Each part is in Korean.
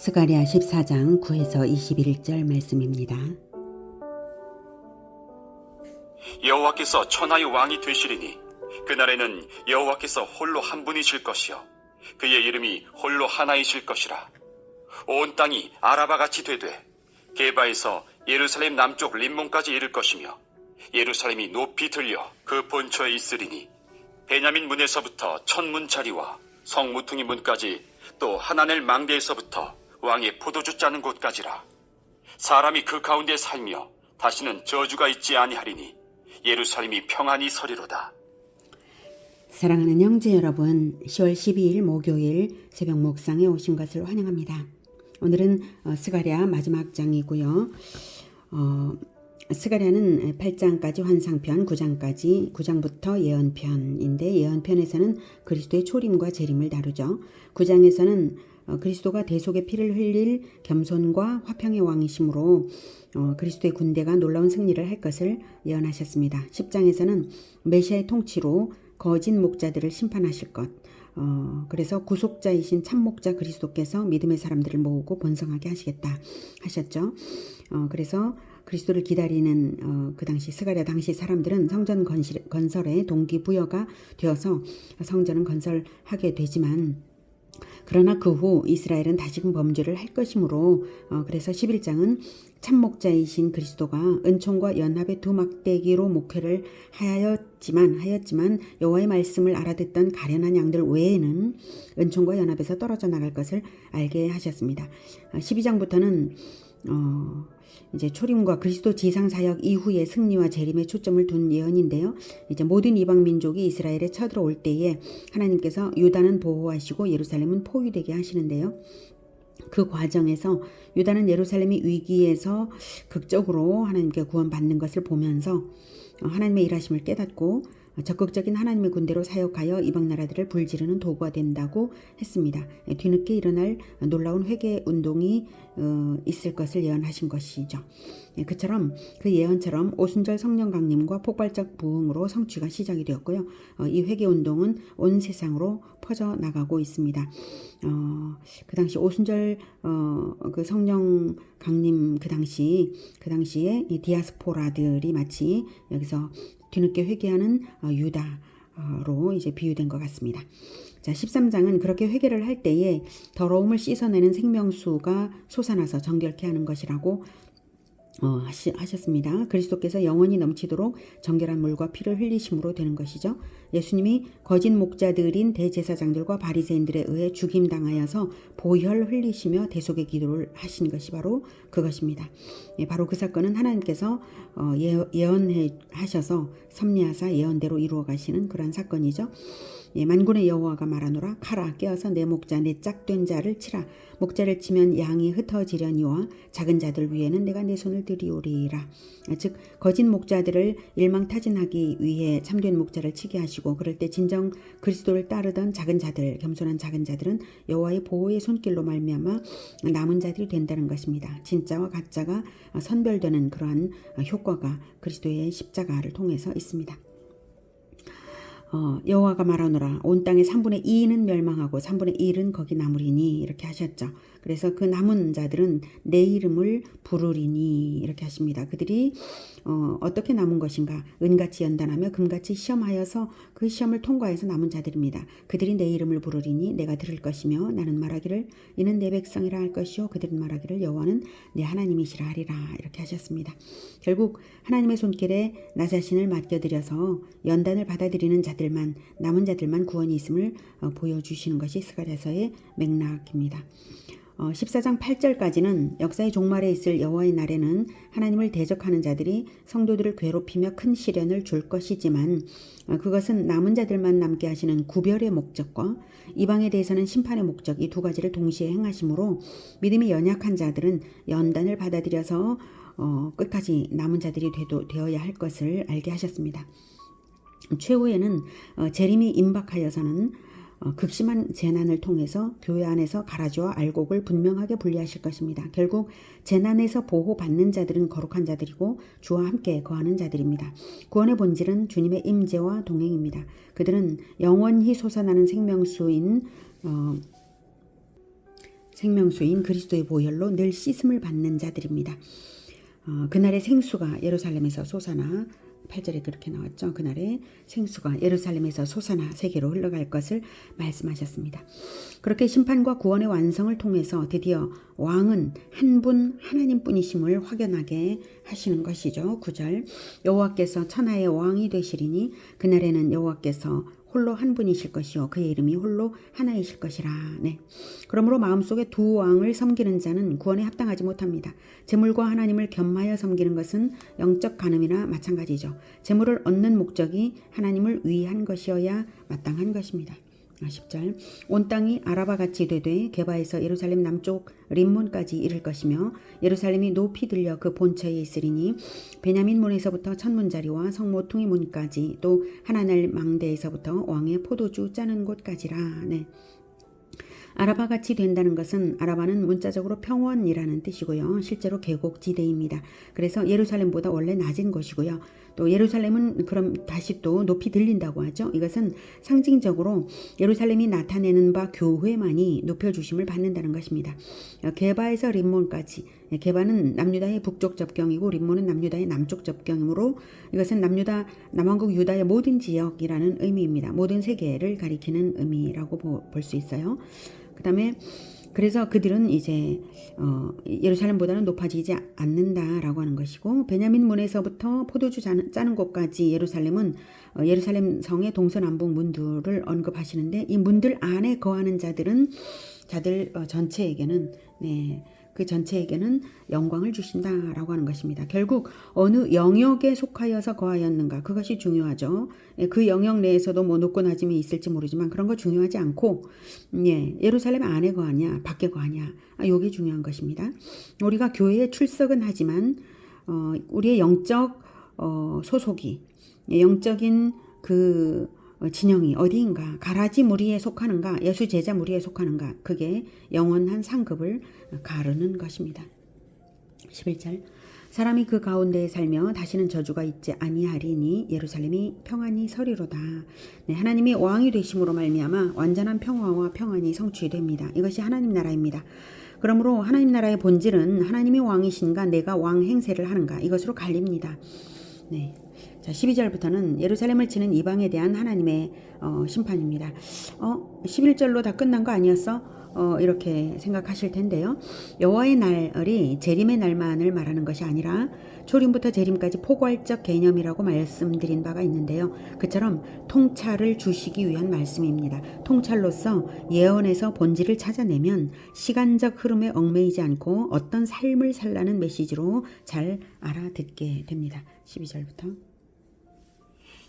스가랴 14장 9에서 21절 말씀입니다. 여호와께서 천하의 왕이 되시리니 그날에는 여호와께서 홀로 한 분이실 것이요 그의 이름이 홀로 하나이실 것이라. 온 땅이 아라바같이 되되 게바에서 예루살렘 남쪽 림몬까지 이를 것이며 예루살렘이 높이 들려 그 본처에 있으리니 베냐민 문에서부터 천문자리와 성무퉁이 문까지 또 하나넬 망대에서부터 왕의 포도주 짜는 곳까지라. 사람이 그 가운데 살며 다시는 저주가 있지 아니하리니 예루살렘이 평안히 서리로다. 사랑하는 형제 여러분, 10월 12일 목요일 새벽 목상에 오신 것을 환영합니다. 오늘은 스가랴 마지막 장이고요. 스가랴는 8장까지 환상편, 9장부터 예언편인데 예언편에서는 그리스도의 초림과 재림을 다루죠. 9장에서는 그리스도가 대속의 피를 흘릴 겸손과 화평의 왕이시므로 그리스도의 군대가 놀라운 승리를 할 것을 예언하셨습니다. 10장에서는 메시아의 통치로 거짓 목자들을 심판하실 것, 그래서 구속자이신 참목자 그리스도께서 믿음의 사람들을 모으고 번성하게 하시겠다 하셨죠. 그래서 그리스도를 기다리는 그 당시 스가랴 당시 사람들은 성전 건설에 동기부여가 되어서 성전은 건설하게 되지만 그러나 그 후 이스라엘은 다시금 범죄를 할 것이므로 그래서 11장은 참목자이신 그리스도가 은총과 연합의 두 막대기로 목회를 하였지만 여호와의 말씀을 알아듣던 가련한 양들 외에는 은총과 연합에서 떨어져 나갈 것을 알게 하셨습니다. 12장부터는 이제 초림과 그리스도 지상 사역 이후의 승리와 재림에 초점을 둔 예언인데요. 이제 모든 이방 민족이 이스라엘에 쳐들어올 때에 하나님께서 유다는 보호하시고 예루살렘은 포위되게 하시는데요. 그 과정에서 유다는 예루살렘이 위기에서 극적으로 하나님께 구원받는 것을 보면서 하나님의 일하심을 깨닫고 적극적인 하나님의 군대로 사역하여 이방 나라들을 불지르는 도구가 된다고 했습니다. 뒤늦게 일어날 놀라운 회개 운동이 있을 것을 예언하신 것이죠. 그처럼 그 예언처럼 오순절 성령 강림과 폭발적 부흥으로 성취가 시작이 되었고요. 이 회개 운동은 온 세상으로 퍼져 나가고 있습니다. 그 당시 오순절 그 성령 강림 그 당시에 이 디아스포라들이 마치 여기서 뒤늦게 회개하는 유다로 이제 비유된 것 같습니다. 자, 13장은 그렇게 회개를 할 때에 더러움을 씻어내는 생명수가 솟아나서 정결케 하는 것이라고 하셨습니다. 그리스도께서 영원히 넘치도록 정결한 물과 피를 흘리심으로 되는 것이죠. 예수님이 거짓 목자들인 대제사장들과 바리새인들에 의해 죽임당하여서 보혈 흘리시며 대속의 기도를 하신 것이 바로 그것입니다. 바로 그 사건은 하나님께서 예언하셔서 섭리하사 예언대로 이루어 가시는 그런 사건이죠. 만군의 여호와가 말하노라. 가라, 깨어서 내 목자 내 짝된 자를 치라. 목자를 치면 양이 흩어지려니와 작은 자들 위에는 내가 내 손을 들이오리라. 즉 거짓 목자들을 일망타진하기 위해 참된 목자를 치게 하시고 그럴 때 진정 그리스도를 따르던 작은 자들, 겸손한 작은 자들은 여호와의 보호의 손길로 말미암아 남은 자들이 된다는 것입니다. 진짜와 가짜가 선별되는 그러한 효과가 그리스도의 십자가를 통해서 있습니다. 여호와가 말하노라. 온 땅의 3분의 2는 멸망하고 3분의 1은 거기 남으리니 이렇게 하셨죠. 그래서 그 남은 자들은 내 이름을 부르리니 이렇게 하십니다. 그들이 어떻게 남은 것인가? 은같이 연단하며 금같이 시험하여서 그 시험을 통과해서 남은 자들입니다. 그들이 내 이름을 부르리니 내가 들을 것이며 나는 말하기를 이는 내 백성이라 할 것이요 그들은 말하기를 여호와는 내 하나님이시라 하리라 이렇게 하셨습니다. 결국 하나님의 손길에 나 자신을 맡겨드려서 연단을 받아들이는 자들만 남은 자들만 구원이 있음을 보여주시는 것이 스가랴서의 맥락입니다. 14장 8절까지는 역사의 종말에 있을 여호와의 날에는 하나님을 대적하는 자들이 성도들을 괴롭히며 큰 시련을 줄 것이지만 그것은 남은 자들만 남게 하시는 구별의 목적과 이방에 대해서는 심판의 목적 이 두 가지를 동시에 행하심으로 믿음이 연약한 자들은 연단을 받아들여서 끝까지 남은 자들이 되어야 할 것을 알게 하셨습니다. 최후에는 재림이 임박하여서는 극심한 재난을 통해서 교회 안에서 가라지와 알곡을 분명하게 분리하실 것입니다. 결국 재난에서 보호받는 자들은 거룩한 자들이고 주와 함께 거하는 자들입니다. 구원의 본질은 주님의 임재와 동행입니다. 그들은 영원히 솟아나는 생명수인 생명수인 그리스도의 보혈로 늘 씻음을 받는 자들입니다. 그날의 생수가 예루살렘에서 솟아나 8절에 그렇게 나왔죠. 그날의 생수가 예루살렘에서 솟아나 세계로 흘러갈 것을 말씀하셨습니다. 그렇게 심판과 구원의 완성을 통해서 드디어 왕은 한 분 하나님뿐이심을 확연하게 하시는 것이죠. 9절 여호와께서 천하의 왕이 되시리니 그날에는 여호와께서 홀로 한 분이실 것이요 그의 이름이 홀로 하나이실 것이라. 네. 그러므로 마음속에 두 왕을 섬기는 자는 구원에 합당하지 못합니다. 재물과 하나님을 겸하여 섬기는 것은 영적 간음이나 마찬가지죠. 재물을 얻는 목적이 하나님을 위한 것이어야 마땅한 것입니다. 10절 온 땅이 아라바같이 되되 게바에서 예루살렘 남쪽 림몬까지 이를 것이며 예루살렘이 높이 들려 그 본처에 있으리니 베냐민 문에서부터 천문자리와 성 모퉁이 문까지 또 하나날 망대에서부터 왕의 포도주 짜는 곳까지라. 네. 아라바같이 된다는 것은 아라바는 문자적으로 평원이라는 뜻이고요. 실제로 계곡지대입니다. 그래서 예루살렘보다 원래 낮은 곳이고요. 또 예루살렘은 그럼 다시 또 높이 들린다고 하죠. 이것은 상징적으로 예루살렘이 나타내는 바 교회만이 높여주심을 받는다는 것입니다. 게바에서 림몬까지 게바는 남유다의 북쪽 접경이고 림몬은 남유다의 남쪽 접경이므로 이것은 남왕국 유다의 모든 지역이라는 의미입니다. 모든 세계를 가리키는 의미라고 볼 수 있어요. 그 다음에 그래서 그들은 이제 예루살렘보다는 높아지지 않는다라고 하는 것이고 베냐민 문에서부터 포도주 짜는 곳까지 예루살렘은 예루살렘 성의 동서남북 문들을 언급하시는데 이 문들 안에 거하는 자들 전체에게는 그 전체에게는 영광을 주신다라고 하는 것입니다. 결국 어느 영역에 속하여서 거하였는가 그것이 중요하죠. 그 영역 내에서도 뭐 높고 낮음이 있을지 모르지만 그런 거 중요하지 않고 예루살렘 안에 거하냐 밖에 거하냐 이게 중요한 것입니다. 우리가 교회에 출석은 하지만 우리의 영적 소속이 영적인 그 진영이 어디인가 가라지 무리에 속하는가 예수 제자 무리에 속하는가 그게 영원한 상급을 가르는 것입니다. 11절 사람이 그 가운데에 살며 다시는 저주가 있지 아니하리니 예루살렘이 평안히 서리로다. 네, 하나님이 왕이 되심으로 말미암아 완전한 평화와 평안이 성취됩니다. 이것이 하나님 나라입니다. 그러므로 하나님 나라의 본질은 하나님이 왕이신가 내가 왕 행세를 하는가 이것으로 갈립니다. 네. 자, 12절부터는 예루살렘을 치는 이방에 대한 하나님의 심판입니다. 11절로 다 끝난 거 아니었어? 이렇게 생각하실 텐데요. 여호와의 날이 재림의 날만을 말하는 것이 아니라 초림부터 재림까지 포괄적 개념이라고 말씀드린 바가 있는데요. 그처럼 통찰을 주시기 위한 말씀입니다. 통찰로서 예언에서 본질을 찾아내면 시간적 흐름에 얽매이지 않고 어떤 삶을 살라는 메시지로 잘 알아듣게 됩니다. 12절부터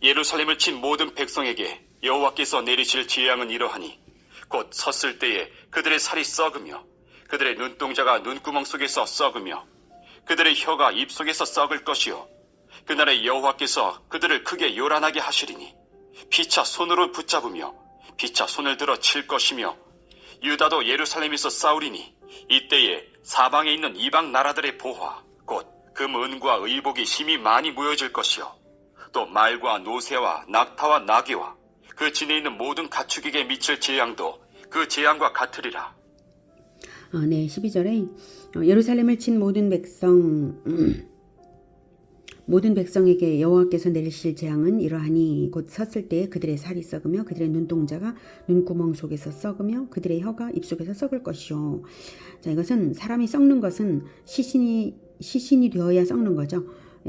예루살렘을 친 모든 백성에게 여호와께서 내리실 재앙은 이러하니 곧 섰을 때에 그들의 살이 썩으며 그들의 눈동자가 눈구멍 속에서 썩으며 그들의 혀가 입속에서 썩을 것이요 그날에 여호와께서 그들을 크게 요란하게 하시리니 피차 손으로 붙잡으며 피차 손을 들어 칠 것이며 유다도 예루살렘에서 싸우리니 이때에 사방에 있는 이방 나라들의 보화 곧 금 은과 의복이 힘이 많이 모여질 것이요 또 말과 노새와 낙타와 나귀와 그 진에 있는 모든 가축에게 미칠 재앙도 그 재앙과 같으리라. 네, 12절에 예루살렘을 친 모든 백성에게 여호와께서 내리실 재앙은 이러하니 곧 섰을 때에 그들의 살이 썩으며 그들의 눈동자가 눈구멍 속에서 썩으며 그들의 혀가 입속에서 썩을 것이요. 자, 이것은 사람이 썩는 것은 시신이 되어야 썩는 거죠.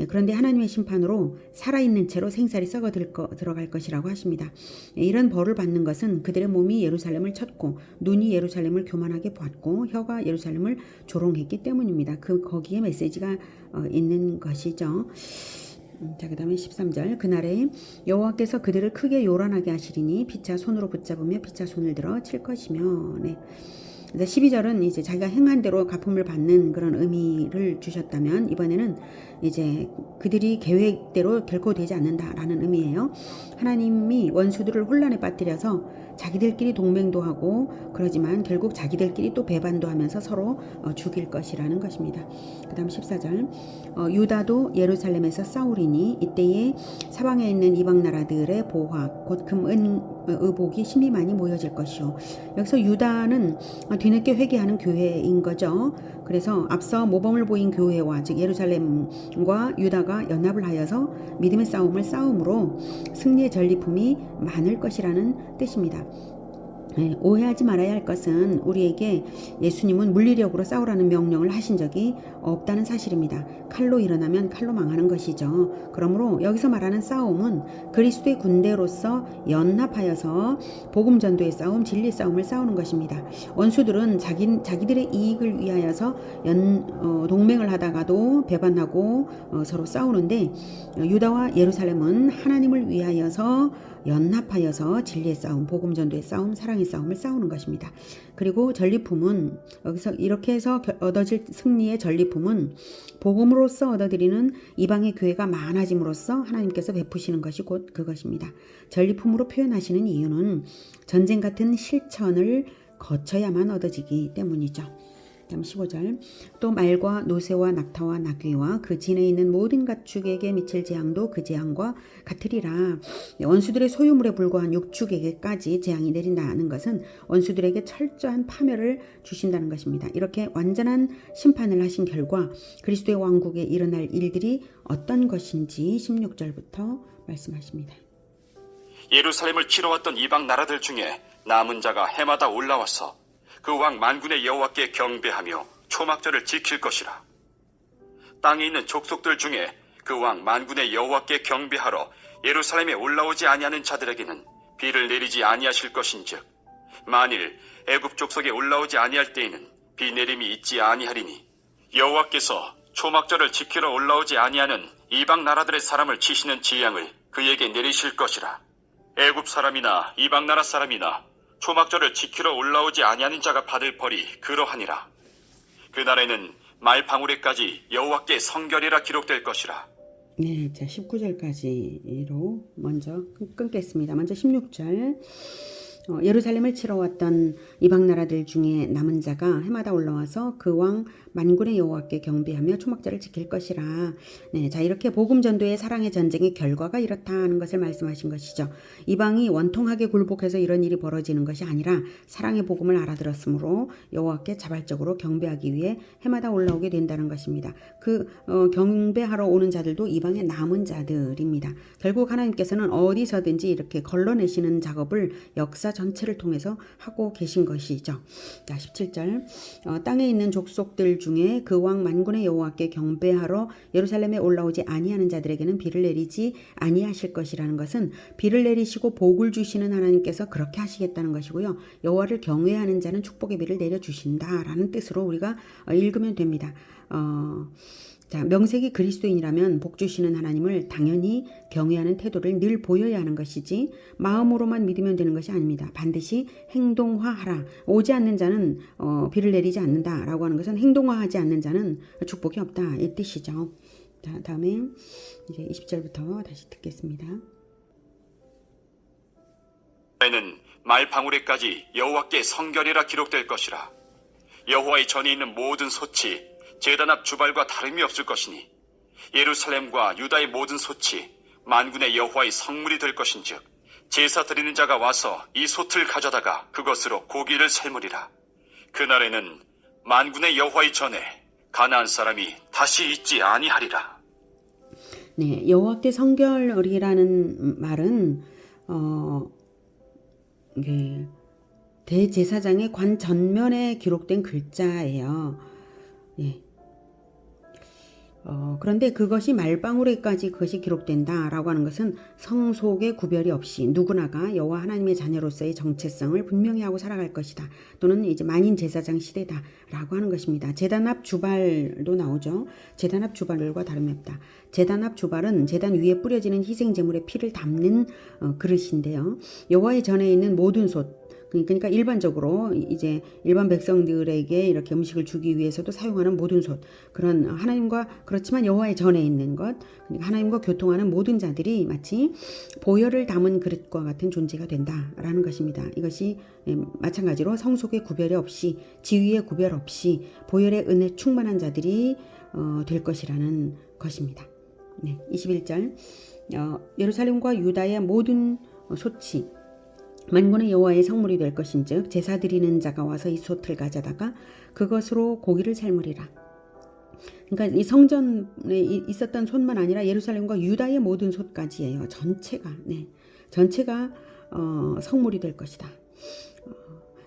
그런데 하나님의 심판으로 살아있는 채로 생살이 썩어 들어갈 것이라고 하십니다. 이런 벌을 받는 것은 그들의 몸이 예루살렘을 쳤고 눈이 예루살렘을 교만하게 봤고 혀가 예루살렘을 조롱했기 때문입니다. 거기에 메시지가 있는 것이죠. 자, 그 다음에 13절 그날에 여호와께서 그들을 크게 요란하게 하시리니 피차 손으로 붙잡으며 피차 손을 들어 칠 것이며 12절은 이제 자기가 행한 대로 갚음을 받는 그런 의미를 주셨다면 이번에는 이제 그들이 계획대로 결코 되지 않는다라는 의미예요. 하나님이 원수들을 혼란에 빠뜨려서 자기들끼리 동맹도 하고 그러지만 결국 자기들끼리 또 배반도 하면서 서로 죽일 것이라는 것입니다. 그 다음 14절 유다도 예루살렘에서 싸우리니 이때에 사방에 있는 이방 나라들의 보화 곧 금, 은, 의복이 심히 많이 모여질 것이요. 여기서 유다는 뒤늦게 회개하는 교회인 거죠. 그래서 앞서 모범을 보인 교회와 즉 예루살렘과 유다가 연합을 하여서 믿음의 싸움을 싸움으로 승리의 전리품이 많을 것이라는 뜻입니다. 오해하지 말아야 할 것은 우리에게 예수님은 물리력으로 싸우라는 명령을 하신 적이 없다는 사실입니다. 칼로 일어나면 칼로 망하는 것이죠. 그러므로 여기서 말하는 싸움은 그리스도의 군대로서 연합하여서 복음 전도의 싸움, 진리 싸움을 싸우는 것입니다. 원수들은 자기들의 이익을 위하여서 동맹을 하다가도 배반하고 서로 싸우는데 유다와 예루살렘은 하나님을 위하여서 연합하여서 진리의 싸움, 복음 전도의 싸움, 사랑의 싸움을 싸우는 것입니다. 그리고 전리품은 여기서 이렇게 해서 얻어질 승리의 전리품은 복음으로서 얻어들이는 이방의 교회가 많아짐으로써 하나님께서 베푸시는 것이 곧 그것입니다. 전리품으로 표현하시는 이유는 전쟁 같은 실천을 거쳐야만 얻어지기 때문이죠. 다음 15절 또 말과 노새와 낙타와 나귀와 그 진에 있는 모든 가축에게 미칠 재앙도 그 재앙과 같으리라. 원수들의 소유물에 불과한 육축에게까지 재앙이 내린다는 것은 원수들에게 철저한 파멸을 주신다는 것입니다. 이렇게 완전한 심판을 하신 결과 그리스도의 왕국에 일어날 일들이 어떤 것인지 16절부터 말씀하십니다. 예루살렘을 치러 왔던 이방 나라들 중에 남은 자가 해마다 올라와서 그 왕 만군의 여호와께 경배하며 초막절을 지킬 것이라. 땅에 있는 족속들 중에 그 왕 만군의 여호와께 경배하러 예루살렘에 올라오지 아니하는 자들에게는 비를 내리지 아니하실 것인즉 만일 애굽 족속에 올라오지 아니할 때에는 비 내림이 있지 아니하리니 여호와께서 초막절을 지키러 올라오지 아니하는 이방 나라들의 사람을 치시는 재앙을 그에게 내리실 것이라. 애굽 사람이나 이방 나라 사람이나 초막절을 지키러 올라오지 아니하는 자가 받을 벌이 그러하니라. 그날에는 말방울에까지 여호와께 성결이라 기록될 것이라. 네, 자 19절까지로 먼저 끊겠습니다. 먼저 16절 예루살렘을 치러 왔던 이방 나라들 중에 남은 자가 해마다 올라와서 그 왕 만군의 여호와께 경배하며 초막절을 지킬 것이라. 네, 자 이렇게 복음 전도의 사랑의 전쟁의 결과가 이렇다는 것을 말씀하신 것이죠. 이방이 원통하게 굴복해서 이런 일이 벌어지는 것이 아니라 사랑의 복음을 알아들었으므로 여호와께 자발적으로 경배하기 위해 해마다 올라오게 된다는 것입니다. 그 경배하러 오는 자들도 이방의 남은 자들입니다. 결국 하나님께서는 어디서든지 이렇게 걸러내시는 작업을 역사 전체를 통해서 하고 계신 것이죠. 자 17절 땅에 있는 족속들 중에 그 왕 만군의 여호와께 경배하러 예루살렘에 올라오지 아니하는 자들에게는 비를 내리지 아니하실 것이라는 것은 비를 내리시고 복을 주시는 하나님께서 그렇게 하시겠다는 것이고요. 여호와를 경외하는 자는 축복의 비를 내려주신다라는 뜻으로 우리가 읽으면 됩니다. 자, 명색이 그리스도인이라면 복 주시는 하나님을 당연히 경외하는 태도를 늘 보여야 하는 것이지 마음으로만 믿으면 되는 것이 아닙니다. 반드시 행동화하라. 오지 않는 자는 비를 내리지 않는다라고 하는 것은 행동화하지 않는 자는 축복이 없다 이 뜻이죠. 자, 다음에 이제 20절부터 다시 듣겠습니다. 는 말방울에까지 여호와께 성결이라 기록될 것이라. 여호와의 전에 있는 모든 솥이 제단 앞 주발과 다름이 없을 것이니 예루살렘과 유다의 모든 솥이 만군의 여호와의 성물이 될 것인즉 제사 드리는 자가 와서 이 솥을 가져다가 그것으로 고기를 삶으리라. 그날에는 만군의 여호와의 전에 가나안 사람이 다시 있지 아니하리라. 네, 여호와께 성결이라는 말은 대제사장의 관 전면에 기록된 글자예요. 예. 그런데 그것이 말방울에까지 그것이 기록된다라고 하는 것은 성속의 구별이 없이 누구나가 여호와 하나님의 자녀로서의 정체성을 분명히 하고 살아갈 것이다. 또는 이제 만인 제사장 시대다라고 하는 것입니다. 제단 앞 주발도 나오죠. 제단 앞 주발과 다름이 없다. 제단 앞 주발은 제단 위에 뿌려지는 희생 제물의 피를 담는 그릇인데요. 여호와의 전에 있는 모든 솥 그러니까 일반적으로 이제 일반 백성들에게 이렇게 음식을 주기 위해서도 사용하는 모든 솥, 그런 하나님과 그렇지만 여호와의 전에 있는 것, 그러니까 하나님과 교통하는 모든 자들이 마치 보혈을 담은 그릇과 같은 존재가 된다라는 것입니다. 이것이 마찬가지로 성속의 구별 없이, 지위의 구별 없이 보혈의 은혜 충만한 자들이 될 것이라는 것입니다. 네, 21절 예루살렘과 유다의 모든 솥이 만군의 여호와의 성물이 될 것인즉 제사 드리는 자가 와서 이 솥을 가져다가 그것으로 고기를 삶으리라. 그러니까 이 성전에 있었던 솥만 아니라 예루살렘과 유다의 모든 솥까지예요. 전체가 성물이 될 것이다.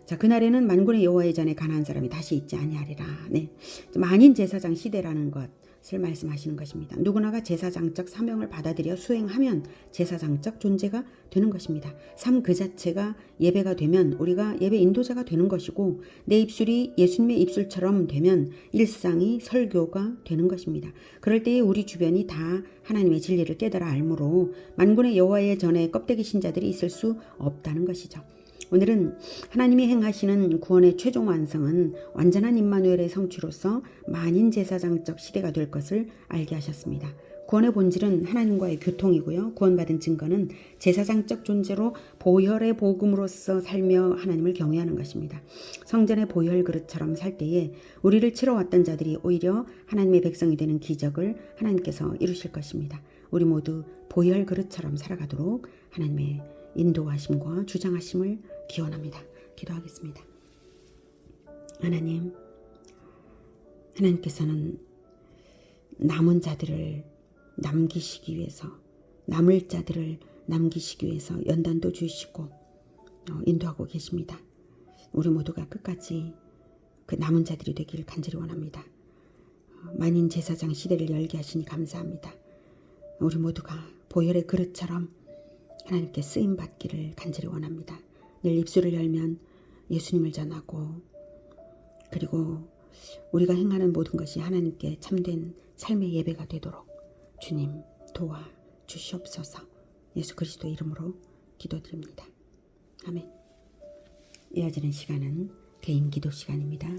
자, 그날에는 만군의 여호와의 전에 가나안 사람이 다시 있지 아니하리라. 네, 만인 제사장 시대라는 것을 말씀하시는 것입니다. 누구나가 제사장적 사명을 받아들여 수행하면 제사장적 존재가 되는 것입니다. 삶 그 자체가 예배가 되면 우리가 예배 인도자가 되는 것이고, 내 입술이 예수님의 입술처럼 되면 일상이 설교가 되는 것입니다. 그럴 때에 우리 주변이 다 하나님의 진리를 깨달아 알므로 만군의 여호와의 전에 껍데기 신자들이 있을 수 없다는 것이죠. 오늘은 하나님이 행하시는 구원의 최종 완성은 완전한 임마누엘의 성취로서 만인 제사장적 시대가 될 것을 알게 하셨습니다. 구원의 본질은 하나님과의 교통이고요. 구원받은 증거는 제사장적 존재로 보혈의 복음으로서 살며 하나님을 경외하는 것입니다. 성전의 보혈 그릇처럼 살 때에 우리를 치러 왔던 자들이 오히려 하나님의 백성이 되는 기적을 하나님께서 이루실 것입니다. 우리 모두 보혈 그릇처럼 살아가도록 하나님의 인도하심과 주장하심을 기원합니다. 기도하겠습니다. 하나님께서는 남은 자들을 남기시기 위해서, 남을 자들을 남기시기 위해서 연단도 주시고 인도하고 계십니다. 우리 모두가 끝까지 그 남은 자들이 되길 간절히 원합니다. 만인 제사장 시대를 열게 하시니 감사합니다. 우리 모두가 보혈의 그릇처럼 하나님께 쓰임받기를 간절히 원합니다. 늘 입술을 열면 예수님을 전하고, 그리고 우리가 행하는 모든 것이 하나님께 참된 삶의 예배가 되도록 주님 도와주시옵소서. 예수 그리스도 이름으로 기도드립니다. 아멘. 이어지는 시간은 개인 기도 시간입니다.